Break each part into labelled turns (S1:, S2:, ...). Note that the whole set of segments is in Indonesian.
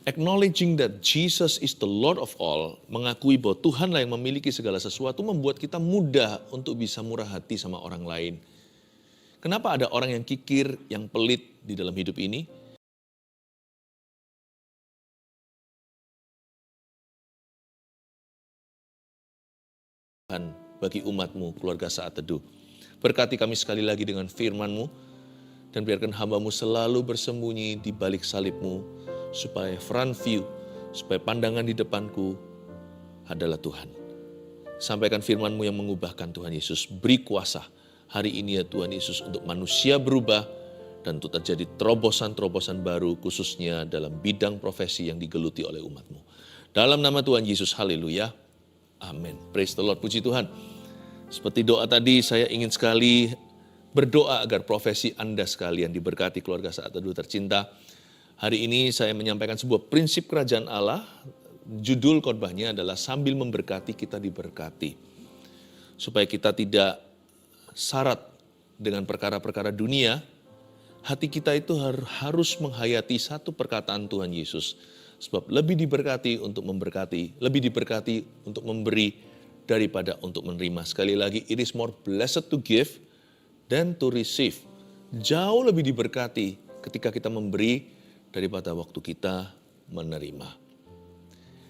S1: Acknowledging that Jesus is the Lord of all, mengakui bahwa Tuhanlah yang memiliki segala sesuatu, membuat kita mudah untuk bisa murah hati sama orang lain. Kenapa ada orang yang kikir, yang pelit di dalam hidup ini? Tuhan bagi umat-Mu, keluarga Saat Teduh. Berkati kami sekali lagi dengan firman-Mu, dan biarkan hamba-Mu selalu bersembunyi di balik salib-Mu, supaya front view, supaya pandangan di depanku adalah Tuhan. Sampaikan firman-Mu yang mengubahkan Tuhan Yesus. Beri kuasa hari ini ya Tuhan Yesus untuk manusia berubah dan untuk terjadi terobosan-terobosan baru khususnya dalam bidang profesi yang digeluti oleh umat-Mu. Dalam nama Tuhan Yesus, haleluya. Amin. Praise the Lord, puji Tuhan. Seperti doa tadi, saya ingin sekali berdoa agar profesi Anda sekalian diberkati, keluarga Saat Teduh tercinta. Hari ini saya menyampaikan sebuah prinsip kerajaan Allah. Judul khotbahnya adalah sambil memberkati kita diberkati. Supaya kita tidak syarat dengan perkara-perkara dunia, hati kita itu harus menghayati satu perkataan Tuhan Yesus. Sebab lebih diberkati untuk memberkati, lebih diberkati untuk memberi daripada untuk menerima. Sekali lagi, it is more blessed to give than to receive. Jauh lebih diberkati ketika kita memberi daripada waktu kita menerima.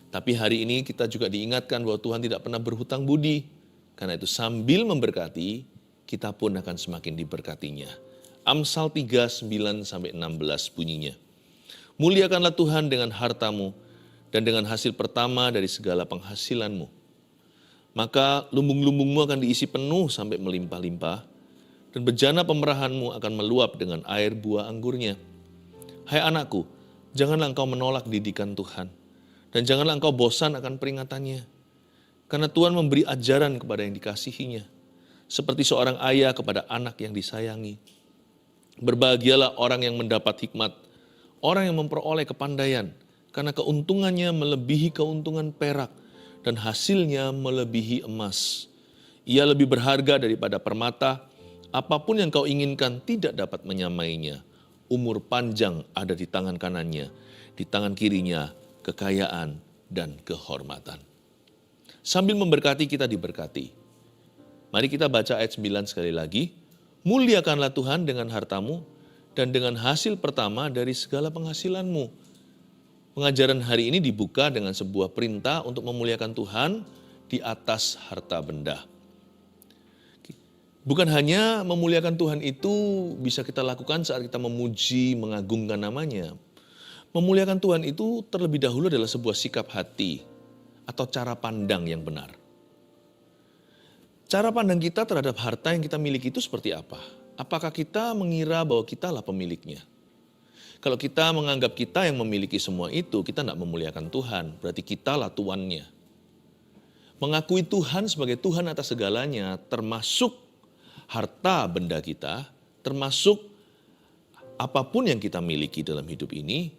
S1: Tapi hari ini kita juga diingatkan bahwa Tuhan tidak pernah berhutang budi. Karena itu sambil memberkati, kita pun akan semakin diberkatinya. Amsal 3, 9-16 bunyinya. Muliakanlah Tuhan dengan hartamu dan dengan hasil pertama dari segala penghasilanmu. Maka lumbung-lumbungmu akan diisi penuh sampai melimpah-limpah, dan bejana pemerahanmu akan meluap dengan air buah anggurnya. Hai anakku, janganlah engkau menolak didikan Tuhan, dan janganlah engkau bosan akan peringatannya. Karena Tuhan memberi ajaran kepada yang dikasihinya, seperti seorang ayah kepada anak yang disayangi. Berbahagialah orang yang mendapat hikmat, orang yang memperoleh kepandaian, karena keuntungannya melebihi keuntungan perak, dan hasilnya melebihi emas. Ia lebih berharga daripada permata, apapun yang kau inginkan tidak dapat menyamainya. Umur panjang ada di tangan kanannya, di tangan kirinya kekayaan dan kehormatan. Sambil memberkati kita diberkati. Mari kita baca ayat 9 sekali lagi. Muliakanlah Tuhan dengan hartamu dan dengan hasil pertama dari segala penghasilanmu. Pengajaran hari ini dibuka dengan sebuah perintah untuk memuliakan Tuhan di atas harta benda. Bukan hanya memuliakan Tuhan itu bisa kita lakukan saat kita memuji, mengagungkan namanya. Memuliakan Tuhan itu terlebih dahulu adalah sebuah sikap hati atau cara pandang yang benar. Cara pandang kita terhadap harta yang kita miliki itu seperti apa? Apakah kita mengira bahwa kitalah pemiliknya? Kalau kita menganggap kita yang memiliki semua itu, kita tidak memuliakan Tuhan, berarti kitalah tuannya. Mengakui Tuhan sebagai Tuhan atas segalanya, termasuk harta benda kita, termasuk apapun yang kita miliki dalam hidup ini,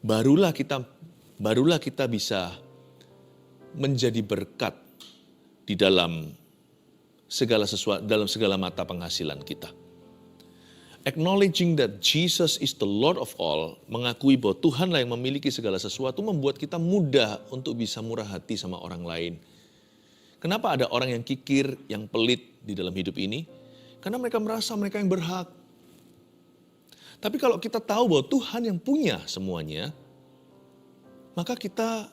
S1: barulah kita bisa menjadi berkat di dalam segala sesuatu, dalam segala mata penghasilan kita. Acknowledging that Jesus is the Lord of all, mengakui bahwa Tuhanlah yang memiliki segala sesuatu, membuat kita mudah untuk bisa murah hati sama orang lain. Kenapa ada orang yang kikir, yang pelit di dalam hidup ini? Karena mereka merasa mereka yang berhak. Tapi kalau kita tahu bahwa Tuhan yang punya semuanya, maka kita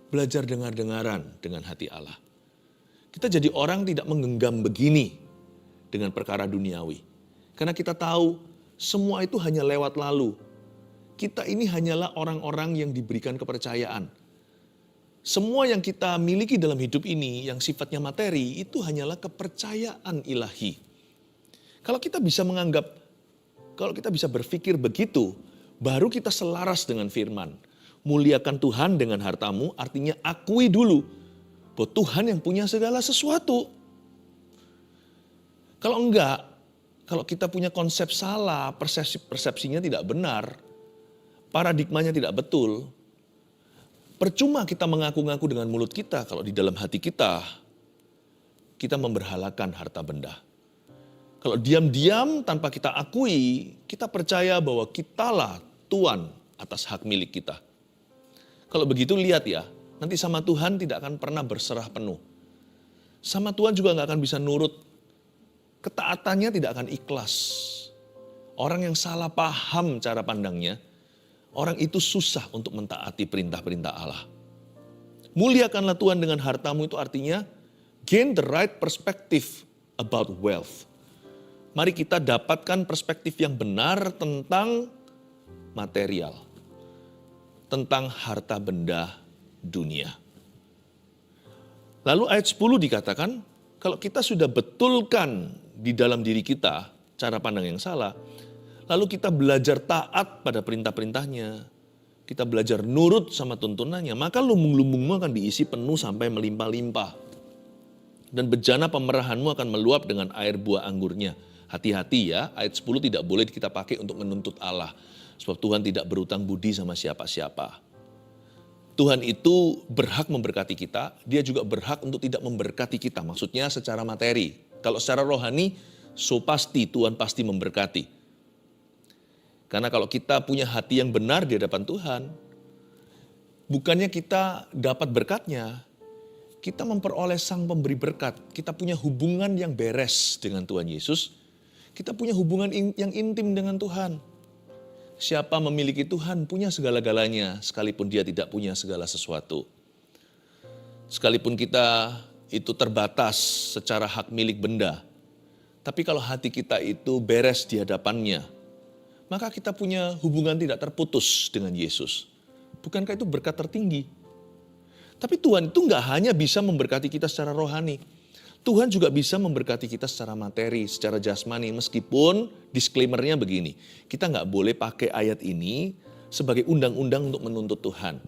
S1: belajar dengar-dengaran dengan hati Allah. Kita jadi orang tidak menggenggam begini dengan perkara duniawi. Karena kita tahu semua itu hanya lewat lalu. Kita ini hanyalah orang-orang yang diberikan kepercayaan. Semua yang kita miliki dalam hidup ini yang sifatnya materi itu hanyalah kepercayaan ilahi. Kalau kita bisa menganggap, kalau kita bisa berpikir begitu, baru kita selaras dengan firman. Muliakan Tuhan dengan hartamu, artinya akui dulu bahwa Tuhan yang punya segala sesuatu. Kalau enggak, kalau kita punya konsep salah, persepsinya tidak benar, paradigmanya tidak betul, percuma kita mengaku-ngaku dengan mulut kita kalau di dalam hati kita memberhalakan harta benda. Kalau diam-diam tanpa kita akui, kita percaya bahwa kitalah tuan atas hak milik kita. Kalau begitu lihat ya, nanti sama Tuhan tidak akan pernah berserah penuh. Sama Tuhan juga nggak akan bisa nurut. Ketaatannya tidak akan ikhlas. Orang yang salah paham cara pandangnya, orang itu susah untuk mentaati perintah-perintah Allah. Muliakanlah Tuhan dengan hartamu itu artinya gain the right perspective about wealth. Mari kita dapatkan perspektif yang benar tentang material, tentang harta benda dunia. Lalu ayat 10 dikatakan, kalau kita sudah betulkan di dalam diri kita cara pandang yang salah, lalu kita belajar taat pada perintah-perintahnya, kita belajar nurut sama tuntunannya, maka lumbung-lumbungmu akan diisi penuh sampai melimpah-limpah. Dan bejana pemerahanmu akan meluap dengan air buah anggurnya. Hati-hati ya, ayat 10 tidak boleh kita pakai untuk menuntut Allah. Sebab Tuhan tidak berutang budi sama siapa-siapa. Tuhan itu berhak memberkati kita, dia juga berhak untuk tidak memberkati kita. Maksudnya secara materi. Kalau secara rohani, pasti Tuhan pasti memberkati. Karena kalau kita punya hati yang benar di hadapan Tuhan, bukannya kita dapat berkatnya, kita memperoleh sang pemberi berkat. Kita punya hubungan yang beres dengan Tuhan Yesus. Kita punya hubungan yang intim dengan Tuhan. Siapa memiliki Tuhan punya segala-galanya, sekalipun dia tidak punya segala sesuatu. Sekalipun kita itu terbatas secara hak milik benda, tapi kalau hati kita itu beres di hadapannya, maka kita punya hubungan tidak terputus dengan Yesus. Bukankah itu berkat tertinggi? Tapi Tuhan itu nggak hanya bisa memberkati kita secara rohani, Tuhan juga bisa memberkati kita secara materi, secara jasmani. Meskipun disclaimer-nya begini, kita nggak boleh pakai ayat ini sebagai undang-undang untuk menuntut Tuhan.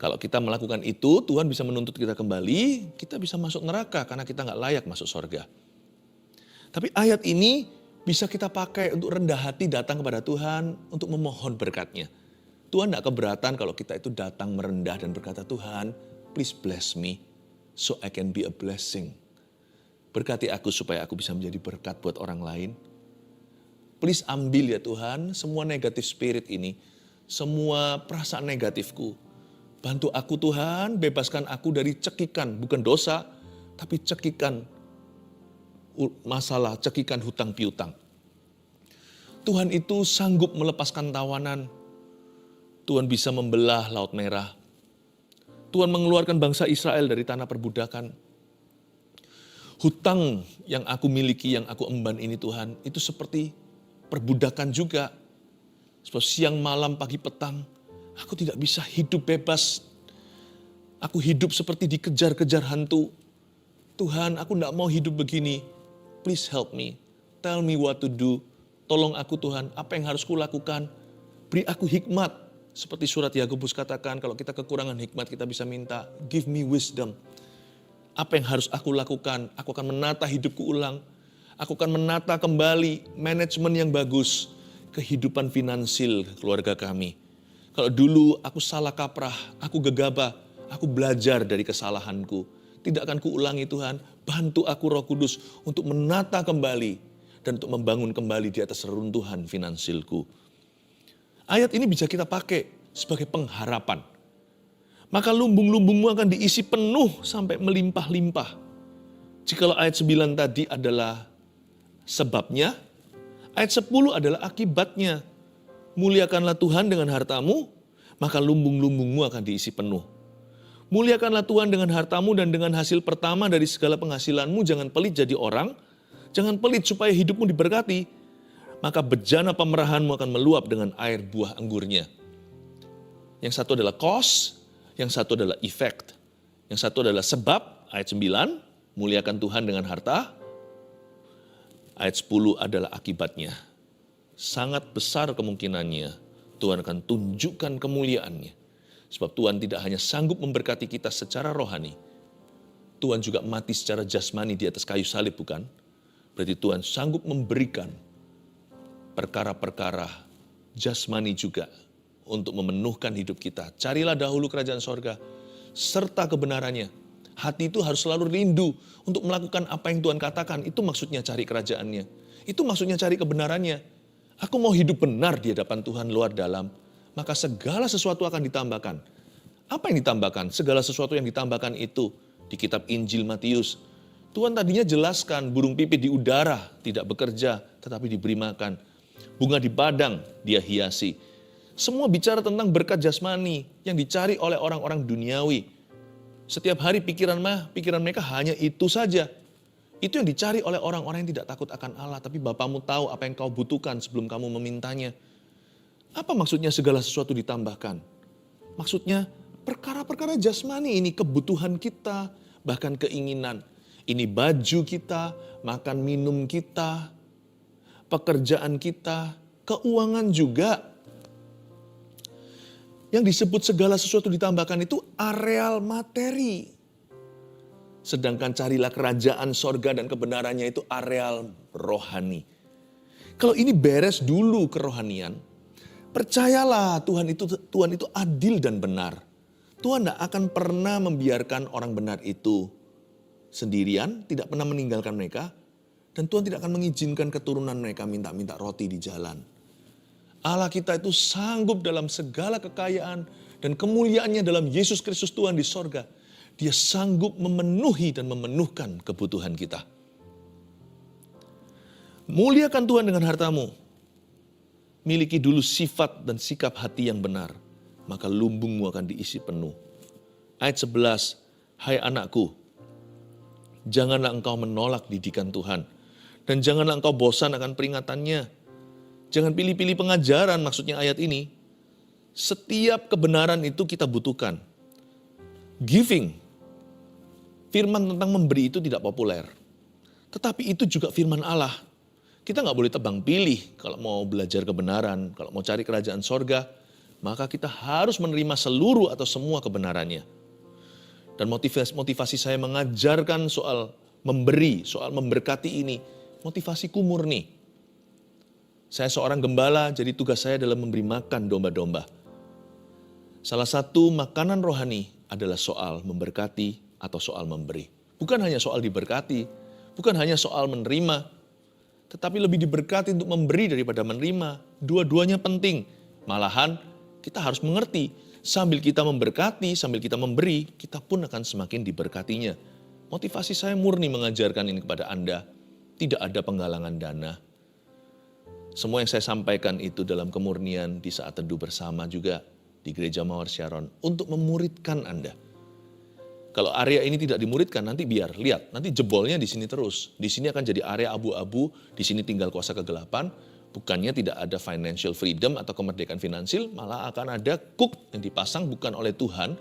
S1: Kalau kita melakukan itu, Tuhan bisa menuntut kita kembali, kita bisa masuk neraka karena kita nggak layak masuk surga. Tapi ayat ini bisa kita pakai untuk rendah hati datang kepada Tuhan untuk memohon berkat-Nya. Tuhan nggak keberatan kalau kita itu datang merendah dan berkata, Tuhan, please bless me. So I can be a blessing. Berkati aku supaya aku bisa menjadi berkat buat orang lain. Please ambil ya Tuhan semua negatif spirit ini. Semua perasaan negatifku. Bantu aku Tuhan, bebaskan aku dari cekikan. Bukan dosa, tapi cekikan masalah, cekikan hutang piutang. Tuhan itu sanggup melepaskan tawanan. Tuhan bisa membelah Laut Merah. Tuhan mengeluarkan bangsa Israel dari tanah perbudakan. Hutang yang aku miliki, yang aku emban ini Tuhan, itu seperti perbudakan juga. Sebab siang, malam, pagi, petang, aku tidak bisa hidup bebas. Aku hidup seperti dikejar-kejar hantu. Tuhan, aku tidak mau hidup begini. Please help me. Tell me what to do. Tolong aku Tuhan, apa yang harus kulakukan. Beri aku hikmat. Seperti surat Yakobus katakan, kalau kita kekurangan hikmat kita bisa minta, give me wisdom. Apa yang harus aku lakukan? Aku akan menata hidupku ulang. Aku akan menata kembali manajemen yang bagus. Kehidupan finansil keluarga kami. Kalau dulu aku salah kaprah, aku gegabah, aku belajar dari kesalahanku. Tidak akan kuulangi Tuhan, bantu aku Roh Kudus untuk menata kembali. Dan untuk membangun kembali di atas reruntuhan finansilku. Ayat ini bisa kita pakai sebagai pengharapan. Maka lumbung-lumbungmu akan diisi penuh sampai melimpah-limpah. Jikalau ayat 9 tadi adalah sebabnya, ayat 10 adalah akibatnya. Muliakanlah Tuhan dengan hartamu, maka lumbung-lumbungmu akan diisi penuh. Muliakanlah Tuhan dengan hartamu dan dengan hasil pertama dari segala penghasilanmu. Jangan pelit jadi orang, jangan pelit supaya hidupmu diberkati. Maka bejana pemerahanmu akan meluap dengan air buah anggurnya. Yang satu adalah cause, yang satu adalah effect. Yang satu adalah sebab, ayat 9, muliakan Tuhan dengan harta. Ayat 10 adalah akibatnya. Sangat besar kemungkinannya Tuhan akan tunjukkan kemuliaannya. Sebab Tuhan tidak hanya sanggup memberkati kita secara rohani, Tuhan juga mati secara jasmani di atas kayu salib, bukan? Berarti Tuhan sanggup memberikan perkara-perkara jasmani juga untuk memenuhkan hidup kita. Carilah dahulu kerajaan sorga serta kebenarannya. Hati itu harus selalu rindu untuk melakukan apa yang Tuhan katakan. Itu maksudnya cari kerajaannya. Itu maksudnya cari kebenarannya. Aku mau hidup benar di hadapan Tuhan luar dalam, maka segala sesuatu akan ditambahkan. Apa yang ditambahkan? Segala sesuatu yang ditambahkan itu di kitab Injil Matius. Tuhan tadinya jelaskan burung pipit di udara tidak bekerja tetapi diberi makan. Bunga di padang dia hiasi. Semua bicara tentang berkat jasmani yang dicari oleh orang-orang duniawi. Setiap hari pikiran mereka hanya itu saja. Itu yang dicari oleh orang-orang yang tidak takut akan Allah. Tapi Bapamu tahu apa yang kau butuhkan sebelum kamu memintanya. Apa maksudnya segala sesuatu ditambahkan? Maksudnya perkara-perkara jasmani ini, kebutuhan kita, bahkan keinginan. Ini baju kita, makan minum kita, pekerjaan kita, keuangan juga. Yang disebut segala sesuatu ditambahkan itu areal materi. Sedangkan carilah kerajaan sorga dan kebenarannya itu areal rohani. Kalau ini beres dulu kerohanian, percayalah Tuhan itu adil dan benar. Tuhan tidak akan pernah membiarkan orang benar itu sendirian, tidak pernah meninggalkan mereka. Dan Tuhan tidak akan mengizinkan keturunan mereka minta-minta roti di jalan. Allah kita itu sanggup dalam segala kekayaan dan kemuliaannya dalam Yesus Kristus Tuhan di sorga. Dia sanggup memenuhi dan memenuhkan kebutuhan kita. Muliakan Tuhan dengan hartamu. Miliki dulu sifat dan sikap hati yang benar. Maka lumbungmu akan diisi penuh. Ayat 11, hai anakku, janganlah engkau menolak didikan Tuhan. Dan janganlah engkau bosan akan peringatannya. Jangan pilih-pilih pengajaran, maksudnya ayat ini. Setiap kebenaran itu kita butuhkan. Giving, firman tentang memberi itu tidak populer. Tetapi itu juga firman Allah. Kita nggak boleh tebang pilih kalau mau belajar kebenaran, kalau mau cari kerajaan sorga, maka kita harus menerima seluruh atau semua kebenarannya. Dan motivasi saya mengajarkan soal memberi, soal memberkati ini, motivasiku murni. Saya seorang gembala, jadi tugas saya adalah memberi makan domba-domba. Salah satu makanan rohani adalah soal memberkati atau soal memberi. Bukan hanya soal diberkati, bukan hanya soal menerima, tetapi lebih diberkati untuk memberi daripada menerima. Dua-duanya penting. Malahan kita harus mengerti, sambil kita memberkati, sambil kita memberi, kita pun akan semakin diberkatinya. Motivasi saya murni mengajarkan ini kepada Anda. Tidak ada penggalangan dana. Semua yang saya sampaikan itu dalam kemurnian di saat teduh bersama juga di Gereja Mawar Sharon untuk memuridkan Anda. Kalau area ini tidak dimuridkan, nanti biar lihat, nanti jebolnya di sini terus. Di sini akan jadi area abu-abu, di sini tinggal kuasa kegelapan. Bukannya tidak ada financial freedom atau kemerdekaan finansial, malah akan ada cook yang dipasang bukan oleh Tuhan,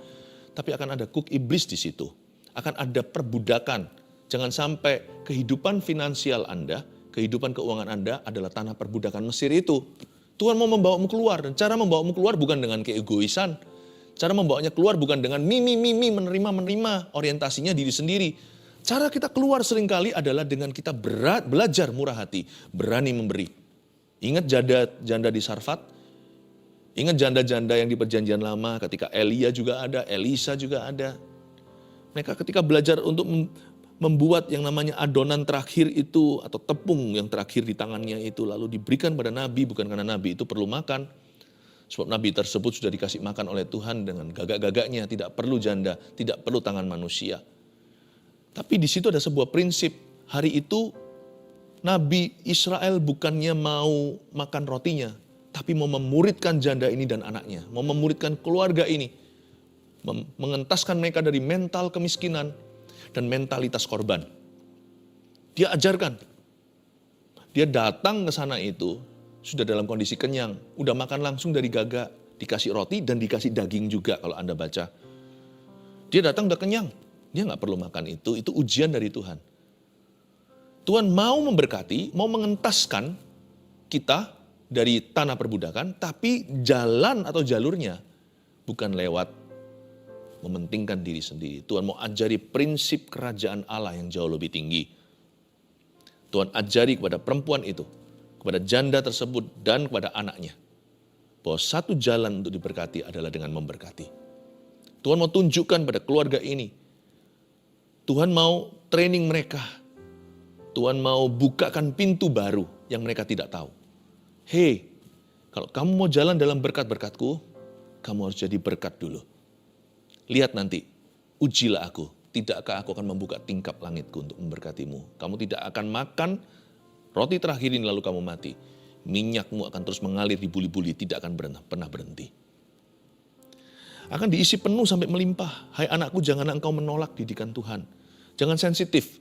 S1: tapi akan ada cook iblis di situ. Akan ada perbudakan. Jangan sampai kehidupan finansial Anda, kehidupan keuangan Anda adalah tanah perbudakan Mesir itu. Tuhan mau membawamu keluar, dan cara membawamu keluar bukan dengan keegoisan. Cara membawanya keluar bukan dengan menerima, orientasinya diri sendiri. Cara kita keluar seringkali adalah dengan kita belajar murah hati, berani memberi. Ingat janda di Sarfat? Ingat janda-janda yang di perjanjian lama ketika Elia juga ada, Elisa juga ada. Mereka ketika belajar untuk membuat yang namanya adonan terakhir itu atau tepung yang terakhir di tangannya itu lalu diberikan pada Nabi, bukan karena Nabi itu perlu makan. Sebab Nabi tersebut sudah dikasih makan oleh Tuhan dengan gagak-gagaknya, tidak perlu janda, tidak perlu tangan manusia. Tapi di situ ada sebuah prinsip, hari itu Nabi Israel bukannya mau makan rotinya, tapi mau memuridkan janda ini dan anaknya, mau memuridkan keluarga ini, mengentaskan mereka dari mental kemiskinan, dan mentalitas korban. Dia ajarkan. Dia datang ke sana itu, sudah dalam kondisi kenyang. Udah makan langsung dari gagak. Dikasih roti dan dikasih daging juga kalau Anda baca. Dia datang udah kenyang. Dia nggak perlu makan itu ujian dari Tuhan. Tuhan mau memberkati, mau mengentaskan kita dari tanah perbudakan, tapi jalan atau jalurnya bukan lewat mementingkan diri sendiri. Tuhan mau ajari prinsip kerajaan Allah yang jauh lebih tinggi. Tuhan ajari kepada perempuan itu, kepada janda tersebut dan kepada anaknya, bahwa satu jalan untuk diberkati adalah dengan memberkati. Tuhan mau tunjukkan pada keluarga ini. Tuhan mau training mereka. Tuhan mau bukakan pintu baru yang mereka tidak tahu. Hei, kalau kamu mau jalan dalam berkat-berkatku, kamu harus jadi berkat dulu. Lihat nanti, ujilah aku. Tidakkah aku akan membuka tingkap langitku untuk memberkatimu. Kamu tidak akan makan roti terakhir ini lalu kamu mati. Minyakmu akan terus mengalir di buli-buli, tidak akan pernah berhenti. Akan diisi penuh sampai melimpah. Hai anakku, jangan engkau menolak didikan Tuhan. Jangan sensitif.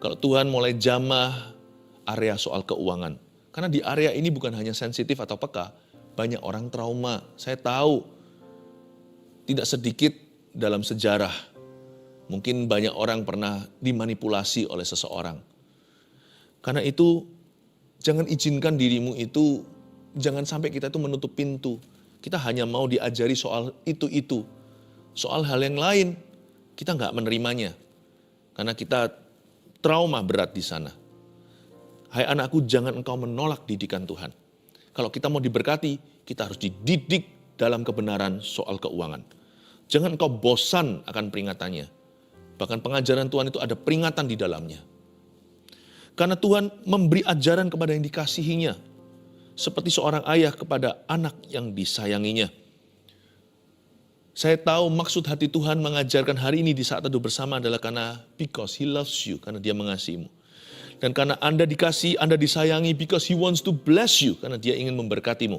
S1: Kalau Tuhan mulai jamah area soal keuangan. Karena di area ini bukan hanya sensitif atau peka, banyak orang trauma. Saya tahu tidak sedikit dalam sejarah. Mungkin banyak orang pernah dimanipulasi oleh seseorang. Karena itu jangan izinkan dirimu itu, jangan sampai kita itu menutup pintu. Kita hanya mau diajari soal itu. Soal hal yang lain, kita nggak menerimanya. Karena kita trauma berat di sana. Hai anakku, jangan engkau menolak didikan Tuhan. Kalau kita mau diberkati, kita harus dididik dalam kebenaran soal keuangan. Jangan engkau bosan akan peringatannya. Bahkan pengajaran Tuhan itu ada peringatan di dalamnya. Karena Tuhan memberi ajaran kepada yang dikasihinya. Seperti seorang ayah kepada anak yang disayanginya. Saya tahu maksud hati Tuhan mengajarkan hari ini di saat teduh bersama adalah karena because He loves you, karena Dia mengasihimu. Dan karena Anda dikasih, Anda disayangi because He wants to bless you, karena Dia ingin memberkatimu.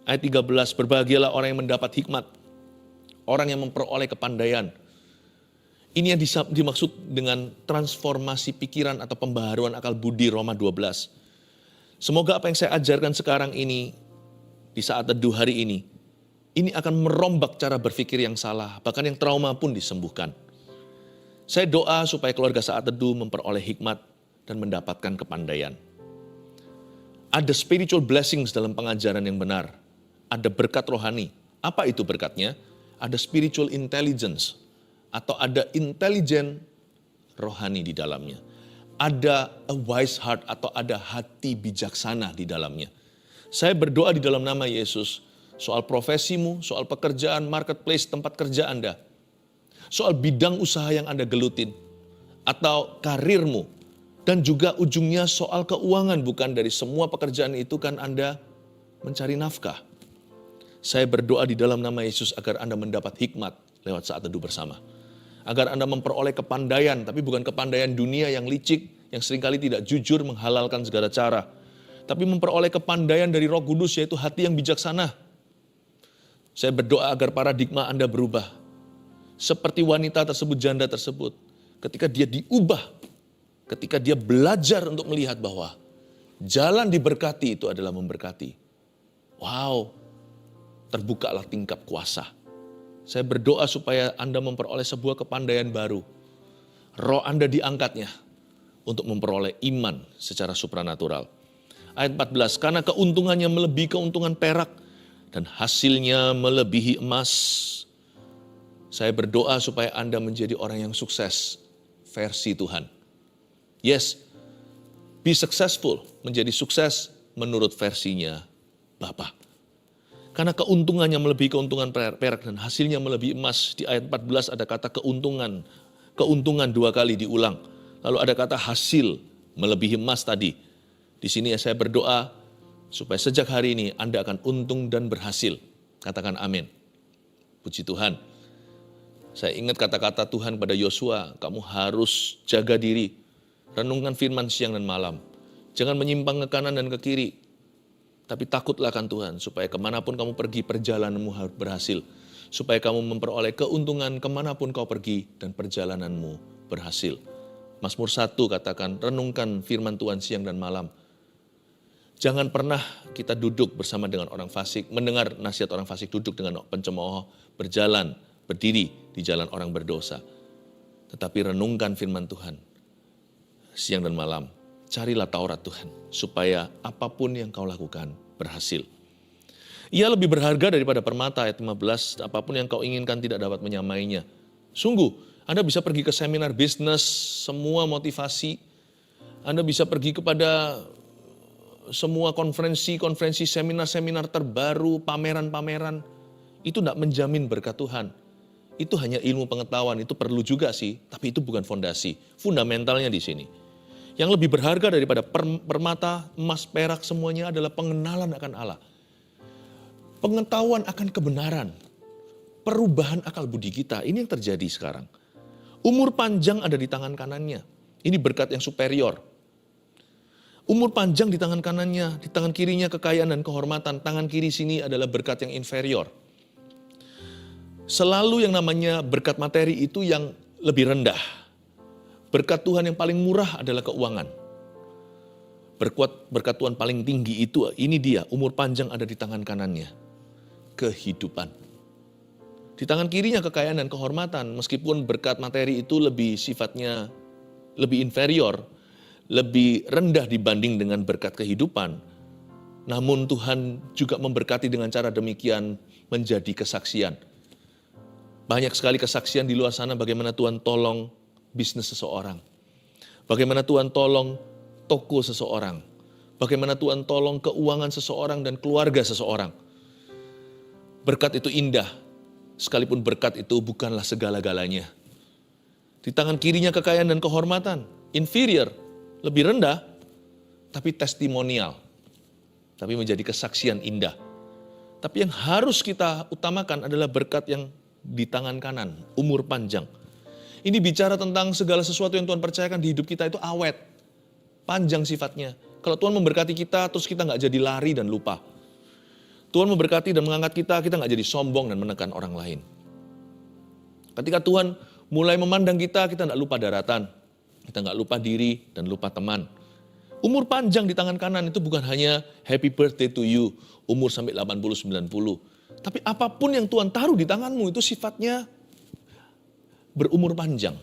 S1: Ayat 13, berbahagialah orang yang mendapat hikmat, orang yang memperoleh kepandaian. Ini yang dimaksud dengan transformasi pikiran atau pembaharuan akal budi Roma 12. Semoga apa yang saya ajarkan sekarang ini, di saat teduh hari ini akan merombak cara berpikir yang salah, bahkan yang trauma pun disembuhkan. Saya doa supaya keluarga saat teduh memperoleh hikmat dan mendapatkan kepandaian. Ada spiritual blessings dalam pengajaran yang benar. Ada berkat rohani. Apa itu berkatnya? Ada spiritual intelligence atau ada intelijen rohani di dalamnya. Ada a wise heart atau ada hati bijaksana di dalamnya. Saya berdoa di dalam nama Yesus soal profesimu, soal pekerjaan, marketplace, tempat kerja Anda. Soal bidang usaha yang Anda gelutin atau karirmu. Dan juga ujungnya soal keuangan, bukan dari semua pekerjaan itu kan Anda mencari nafkah. Saya berdoa di dalam nama Yesus agar Anda mendapat hikmat lewat saat teduh bersama. Agar Anda memperoleh kepandaian, tapi bukan kepandaian dunia yang licik, yang seringkali tidak jujur menghalalkan segala cara. Tapi memperoleh kepandaian dari Roh Kudus, yaitu hati yang bijaksana. Saya berdoa agar paradigma Anda berubah. Seperti wanita tersebut, janda tersebut. Ketika dia diubah, ketika dia belajar untuk melihat bahwa jalan diberkati itu adalah memberkati. Wow, terbukalah tingkap kuasa. Saya berdoa supaya Anda memperoleh sebuah kepandaian baru. Roh Anda diangkatnya untuk memperoleh iman secara supranatural. Ayat 14, karena keuntungannya melebihi keuntungan perak dan hasilnya melebihi emas. Saya berdoa supaya Anda menjadi orang yang sukses versi Tuhan. Yes, be successful, menjadi sukses menurut versinya Bapa. Karena keuntungannya melebihi keuntungan perak dan hasilnya melebihi emas. Di ayat 14 ada kata keuntungan. Keuntungan 2 kali diulang. Lalu ada kata hasil melebihi emas tadi. Di sini saya berdoa supaya sejak hari ini Anda akan untung dan berhasil. Katakan amin. Puji Tuhan. Saya ingat kata-kata Tuhan pada Yosua, kamu harus jaga diri. Renungkan firman siang dan malam. Jangan menyimpang ke kanan dan ke kiri. Tapi takutlah akan Tuhan. Supaya kemanapun kamu pergi, perjalananmu harus berhasil. Supaya kamu memperoleh keuntungan kemanapun kau pergi. Dan perjalananmu berhasil. Mazmur 1 katakan, renungkan firman Tuhan siang dan malam. Jangan pernah kita duduk bersama dengan orang fasik. Mendengar nasihat orang fasik, duduk dengan pencemooh. Berjalan, berdiri di jalan orang berdosa. Tetapi renungkan firman Tuhan siang dan malam. Carilah Taurat Tuhan, supaya apapun yang kau lakukan berhasil. Ia lebih berharga daripada permata, ayat 15, apapun yang kau inginkan tidak dapat menyamainya. Sungguh, Anda bisa pergi ke seminar bisnis, semua motivasi. Anda bisa pergi kepada semua konferensi, seminar-seminar terbaru, pameran-pameran. Itu tidak menjamin berkat Tuhan. Itu hanya ilmu pengetahuan, itu perlu juga sih, tapi itu bukan fondasi. Fundamentalnya di sini. Yang lebih berharga daripada permata, emas, perak, semuanya adalah pengenalan akan Allah. Pengetahuan akan kebenaran. Perubahan akal budi kita, ini yang terjadi sekarang. Umur panjang ada di tangan kanannya. Ini berkat yang superior. Umur panjang di tangan kanannya, di tangan kirinya kekayaan dan kehormatan. Tangan kiri sini adalah berkat yang inferior. Selalu yang namanya berkat materi itu yang lebih rendah. Berkat Tuhan yang paling murah adalah keuangan. Berkat Tuhan paling tinggi itu, ini dia, umur panjang ada di tangan kanannya. Kehidupan. Di tangan kirinya kekayaan dan kehormatan, meskipun berkat materi itu lebih sifatnya lebih inferior, lebih rendah dibanding dengan berkat kehidupan. Namun Tuhan juga memberkati dengan cara demikian menjadi kesaksian. Banyak sekali kesaksian di luar sana bagaimana Tuhan tolong bisnis seseorang. Bagaimana Tuhan tolong toko seseorang. Bagaimana Tuhan tolong keuangan seseorang dan keluarga seseorang. Berkat itu indah, sekalipun berkat itu bukanlah segala-galanya. Di tangan kirinya kekayaan dan kehormatan, inferior, lebih rendah, tapi testimonial. Tapi menjadi kesaksian indah. Tapi yang harus kita utamakan adalah berkat yang di tangan kanan, umur panjang. Ini bicara tentang segala sesuatu yang Tuhan percayakan di hidup kita itu awet, panjang sifatnya. Kalau Tuhan memberkati kita, terus kita nggak jadi lari dan lupa. Tuhan memberkati dan mengangkat kita, kita nggak jadi sombong dan menekan orang lain. Ketika Tuhan mulai memandang kita, kita nggak lupa daratan. Kita nggak lupa diri dan lupa teman. Umur panjang di tangan kanan itu bukan hanya happy birthday to you, umur sampai 80-90. Tapi apapun yang Tuhan taruh di tanganmu itu sifatnya berumur panjang.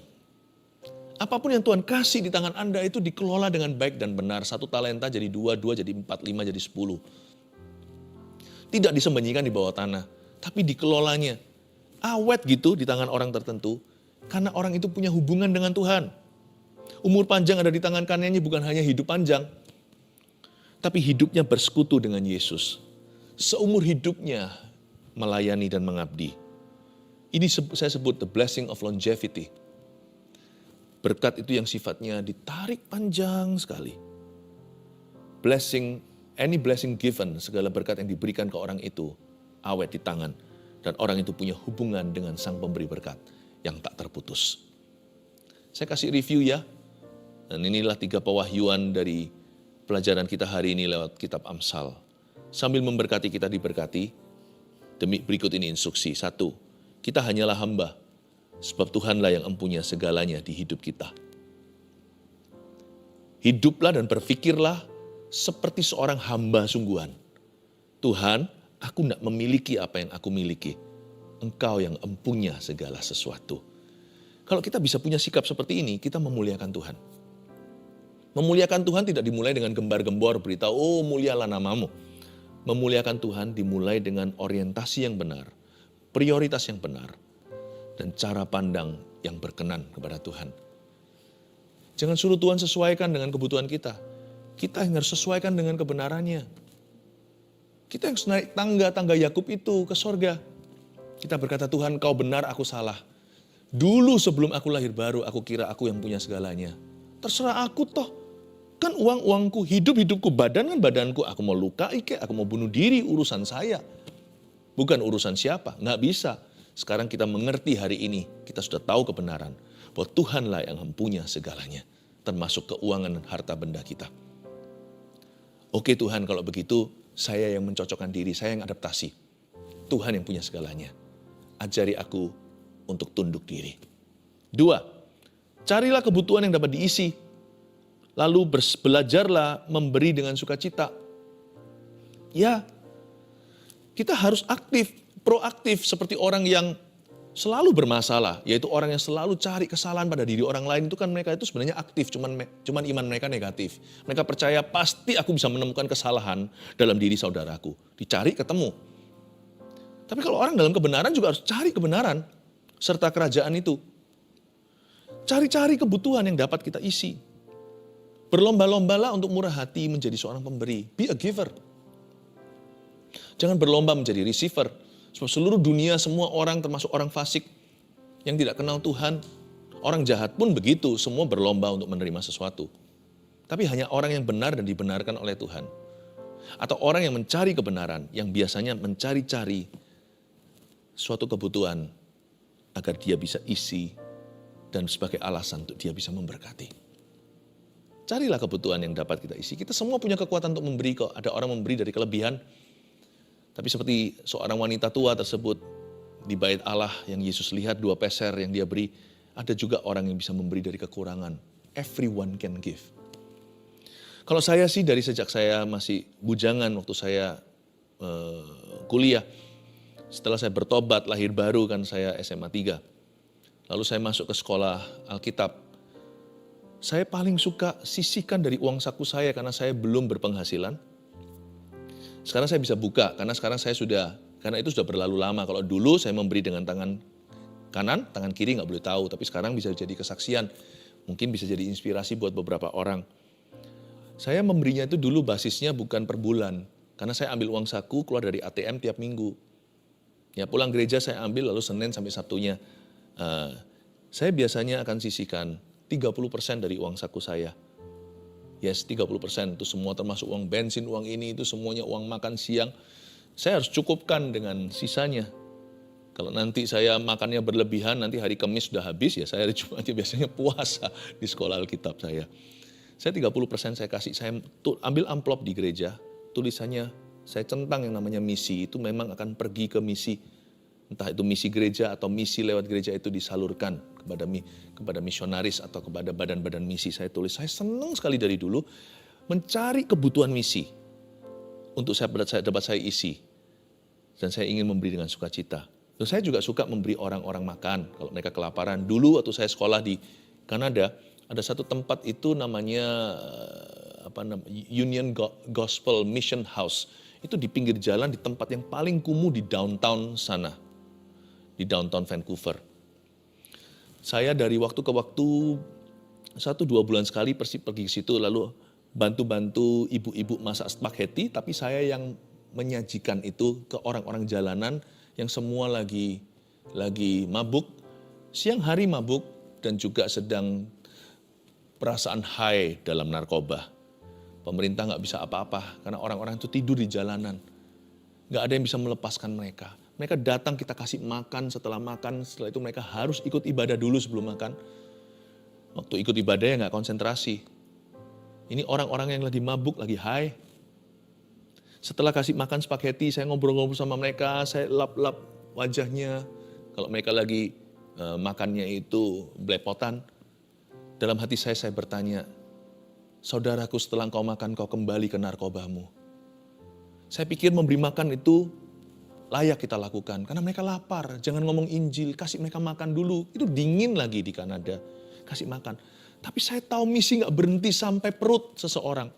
S1: Apapun yang Tuhan kasih di tangan Anda itu dikelola dengan baik dan benar. 1 talenta jadi 2, 2 jadi 4, 5 jadi 10. Tidak disembunyikan di bawah tanah, tapi dikelolanya. Awet gitu di tangan orang tertentu, karena orang itu punya hubungan dengan Tuhan. Umur panjang ada di tangan kanannya bukan hanya hidup panjang, tapi hidupnya bersekutu dengan Yesus. Seumur hidupnya melayani dan mengabdi. Ini saya sebut the blessing of longevity. Berkat itu yang sifatnya ditarik panjang sekali. Any blessing given, segala berkat yang diberikan ke orang itu awet di tangan. Dan orang itu punya hubungan dengan sang pemberi berkat yang tak terputus. Saya kasih review ya. Dan inilah 3 pewahyuan dari pelajaran kita hari ini lewat kitab Amsal. Sambil memberkati kita diberkati, berikut ini instruksi. 1, kita hanyalah hamba, sebab Tuhanlah yang empunya segalanya di hidup kita. Hiduplah dan berpikirlah seperti seorang hamba sungguhan. Tuhan, aku tidak memiliki apa yang aku miliki. Engkau yang empunya segala sesuatu. Kalau kita bisa punya sikap seperti ini, kita memuliakan Tuhan. Memuliakan Tuhan tidak dimulai dengan gembar-gembor berita, oh mulialah namamu. Memuliakan Tuhan dimulai dengan orientasi yang benar, prioritas yang benar, dan cara pandang yang berkenan kepada Tuhan. Jangan suruh Tuhan sesuaikan dengan kebutuhan kita. Kita yang harus sesuaikan dengan kebenarannya. Kita yang naik tangga-tangga Yakub itu ke sorga. Kita berkata, Tuhan kau benar, aku salah. Dulu sebelum aku lahir baru, aku kira aku yang punya segalanya. Terserah aku toh. Kan uang-uangku, hidup-hidupku, badan kan badanku. Aku mau lukai kek, aku mau bunuh diri, urusan saya. Bukan urusan siapa, nggak bisa. Sekarang kita mengerti hari ini, kita sudah tahu kebenaran. Bahwa Tuhanlah yang mempunya segalanya. Termasuk keuangan dan harta benda kita. Oke Tuhan, kalau begitu saya yang mencocokkan diri, saya yang adaptasi. Tuhan yang punya segalanya. Ajari aku untuk tunduk diri. 2, carilah kebutuhan yang dapat diisi. Lalu belajarlah memberi dengan sukacita. Ya, kita harus aktif, proaktif seperti orang yang selalu bermasalah. Yaitu orang yang selalu cari kesalahan pada diri orang lain. Itu kan mereka itu sebenarnya aktif, cuman iman mereka negatif. Mereka percaya pasti aku bisa menemukan kesalahan dalam diri saudaraku. Dicari ketemu. Tapi kalau orang dalam kebenaran juga harus cari kebenaran. Serta kerajaan itu. Cari-cari kebutuhan yang dapat kita isi. Berlomba-lombalah untuk murah hati menjadi seorang pemberi. Be a giver. Jangan berlomba menjadi receiver. Sebab seluruh dunia semua orang termasuk orang fasik yang tidak kenal Tuhan. Orang jahat pun begitu. Semua berlomba untuk menerima sesuatu. Tapi hanya orang yang benar dan dibenarkan oleh Tuhan. Atau orang yang mencari kebenaran, yang biasanya mencari-cari suatu kebutuhan agar dia bisa isi dan sebagai alasan untuk dia bisa memberkati. Carilah kebutuhan yang dapat kita isi. Kita semua punya kekuatan untuk memberi kok. Ada orang memberi dari kelebihan. Tapi seperti seorang wanita tua tersebut di bait Allah yang Yesus lihat 2 peser yang dia beri. Ada juga orang yang bisa memberi dari kekurangan. Everyone can give. Kalau saya sih dari sejak saya masih bujangan waktu saya kuliah. Setelah saya bertobat, lahir baru kan saya SMA 3. Lalu saya masuk ke sekolah Alkitab. Saya paling suka sisihkan dari uang saku saya karena saya belum berpenghasilan. Sekarang saya bisa buka karena sekarang saya karena itu sudah berlalu lama. Kalau dulu saya memberi dengan tangan kanan, tangan kiri nggak boleh tahu. Tapi sekarang bisa jadi kesaksian. Mungkin bisa jadi inspirasi buat beberapa orang. Saya memberinya itu dulu basisnya bukan per bulan. Karena saya ambil uang saku keluar dari ATM tiap minggu. Ya pulang gereja saya ambil lalu Senin sampai Sabtunya. Saya biasanya akan sisihkan 30% dari uang saku saya. Yes, 30% itu semua termasuk uang bensin, uang ini, itu semuanya uang makan siang. Saya harus cukupkan dengan sisanya. Kalau nanti saya makannya berlebihan, nanti hari Kamis sudah habis, ya saya hari Jumat biasanya puasa di sekolah Alkitab saya. Saya 30% saya kasih, saya ambil amplop di gereja, tulisannya saya centang yang namanya misi, itu memang akan pergi ke misi. Entah itu misi gereja atau misi lewat gereja itu disalurkan kepada misionaris atau kepada badan-badan misi. Saya tulis, saya senang sekali dari dulu mencari kebutuhan misi untuk dapat saya isi. Dan saya ingin memberi dengan sukacita. Dan saya juga suka memberi orang-orang makan kalau mereka kelaparan. Dulu waktu saya sekolah di Kanada, ada satu tempat itu namanya Union Gospel Mission House. Itu di pinggir jalan di tempat yang paling kumuh di downtown sana. Di downtown Vancouver. Saya dari waktu ke waktu 1-2 bulan sekali pergi ke situ lalu bantu-bantu ibu-ibu masak spaghetti, tapi saya yang menyajikan itu ke orang-orang jalanan yang semua lagi mabuk, siang hari mabuk dan juga sedang perasaan high dalam narkoba. Pemerintah nggak bisa apa-apa karena orang-orang itu tidur di jalanan. Nggak ada yang bisa melepaskan mereka. Mereka datang kita kasih makan, setelah itu mereka harus ikut ibadah dulu sebelum makan. Waktu ikut ibadah ya nggak konsentrasi. Ini orang-orang yang lagi mabuk, lagi high. Setelah kasih makan spaghetti, saya ngobrol-ngobrol sama mereka, saya lap-lap wajahnya. Kalau mereka lagi makannya itu belepotan. Dalam hati saya bertanya, saudaraku setelah kau makan kau kembali ke narkobamu. Saya pikir memberi makan itu layak kita lakukan. Karena mereka lapar, jangan ngomong Injil, kasih mereka makan dulu. Itu dingin lagi di Kanada, kasih makan. Tapi saya tahu misi gak berhenti sampai perut seseorang.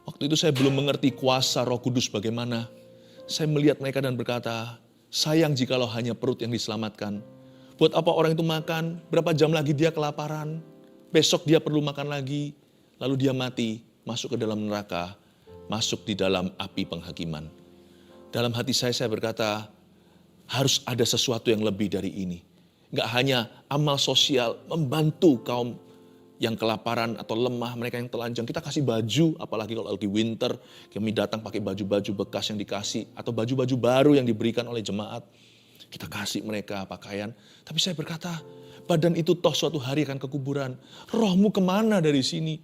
S1: Waktu itu saya belum mengerti kuasa Roh Kudus bagaimana. Saya melihat mereka dan berkata, sayang jikalau hanya perut yang diselamatkan. Buat apa orang itu makan, berapa jam lagi dia kelaparan, besok dia perlu makan lagi, lalu dia mati, masuk ke dalam neraka, masuk di dalam api penghakiman. Dalam hati saya berkata, harus ada sesuatu yang lebih dari ini. Gak hanya amal sosial, membantu kaum yang kelaparan atau lemah, mereka yang telanjang. Kita kasih baju, apalagi kalau lagi winter, kami datang pakai baju-baju bekas yang dikasih, atau baju-baju baru yang diberikan oleh jemaat. Kita kasih mereka pakaian. Tapi saya berkata, badan itu toh suatu hari akan ke kuburan. Rohmu kemana dari sini?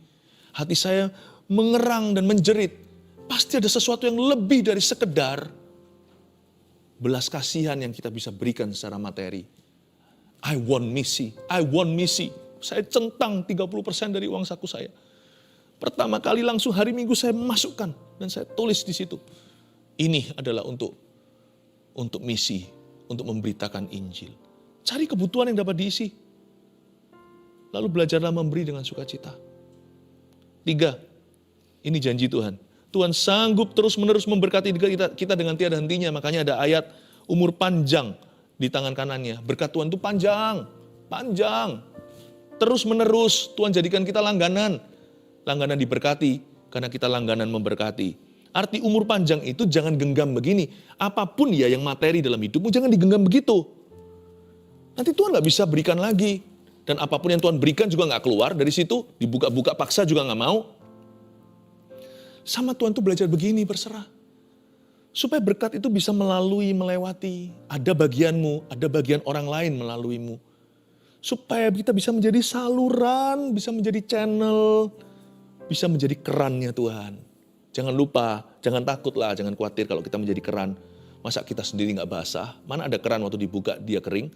S1: Hati saya mengerang dan menjerit. Pasti ada sesuatu yang lebih dari sekedar belas kasihan yang kita bisa berikan secara materi. I want misi. Saya centang 30% dari uang saku saya. Pertama kali langsung hari Minggu saya masukkan dan saya tulis di situ. Ini adalah untuk misi, untuk memberitakan Injil. Cari kebutuhan yang dapat diisi. Lalu belajarlah memberi dengan sukacita. 3, ini janji Tuhan. Tuhan sanggup terus-menerus memberkati kita dengan tiada hentinya. Makanya ada ayat umur panjang di tangan kanannya. Berkat Tuhan itu panjang. Terus-menerus Tuhan jadikan kita langganan. Langganan diberkati karena kita langganan memberkati. Arti umur panjang itu jangan genggam begini. Apapun ya yang materi dalam hidupmu jangan digenggam begitu. Nanti Tuhan gak bisa berikan lagi. Dan apapun yang Tuhan berikan juga gak keluar dari situ. Dibuka-buka paksa juga gak mau. Sama Tuhan tuh belajar begini, berserah. Supaya berkat itu bisa melewati. Ada bagianmu, ada bagian orang lain melaluimu. Supaya kita bisa menjadi saluran, bisa menjadi channel, bisa menjadi kerannya Tuhan. Jangan lupa, jangan takutlah, jangan khawatir kalau kita menjadi keran. Masa kita sendiri gak basah? Mana ada keran waktu dibuka dia kering?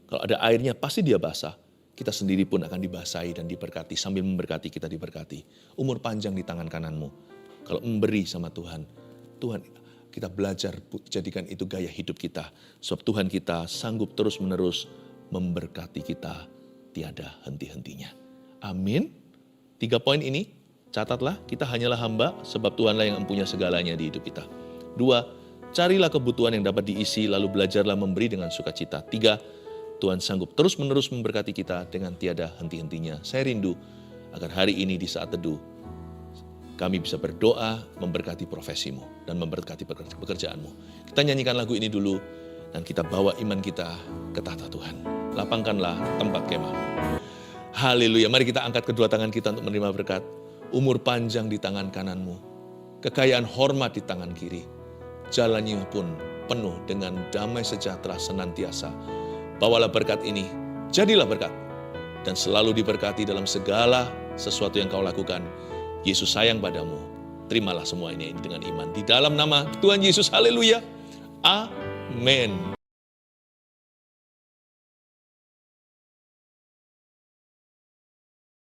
S1: Kalau ada airnya pasti dia basah. Kita sendiri pun akan dibasahi dan diberkati. Sambil memberkati kita diberkati. Umur panjang di tangan kananmu. Kalau memberi sama Tuhan, Tuhan kita belajar jadikan itu gaya hidup kita. Sebab Tuhan kita sanggup terus menerus memberkati kita tiada henti-hentinya. Amin. 3 poin ini, catatlah, kita hanyalah hamba sebab Tuhanlah yang mempunyai segalanya di hidup kita. 2, carilah kebutuhan yang dapat diisi lalu belajarlah memberi dengan sukacita. 3, Tuhan sanggup terus-menerus memberkati kita dengan tiada henti-hentinya. Saya rindu agar hari ini di saat teduh, kami bisa berdoa memberkati profesimu dan memberkati pekerjaanmu. Kita nyanyikan lagu ini dulu dan kita bawa iman kita ke tahta Tuhan. Lapangkanlah tempat kemah. Haleluya, mari kita angkat kedua tangan kita untuk menerima berkat. Umur panjang di tangan kananmu, kekayaan hormat di tangan kiri. Jalannya pun penuh dengan damai sejahtera senantiasa. Bawalah berkat ini, jadilah berkat. Dan selalu diberkati dalam segala sesuatu yang kau lakukan. Yesus sayang padamu. Terimalah semuanya ini dengan iman. Di dalam nama Tuhan Yesus, haleluya. Amin.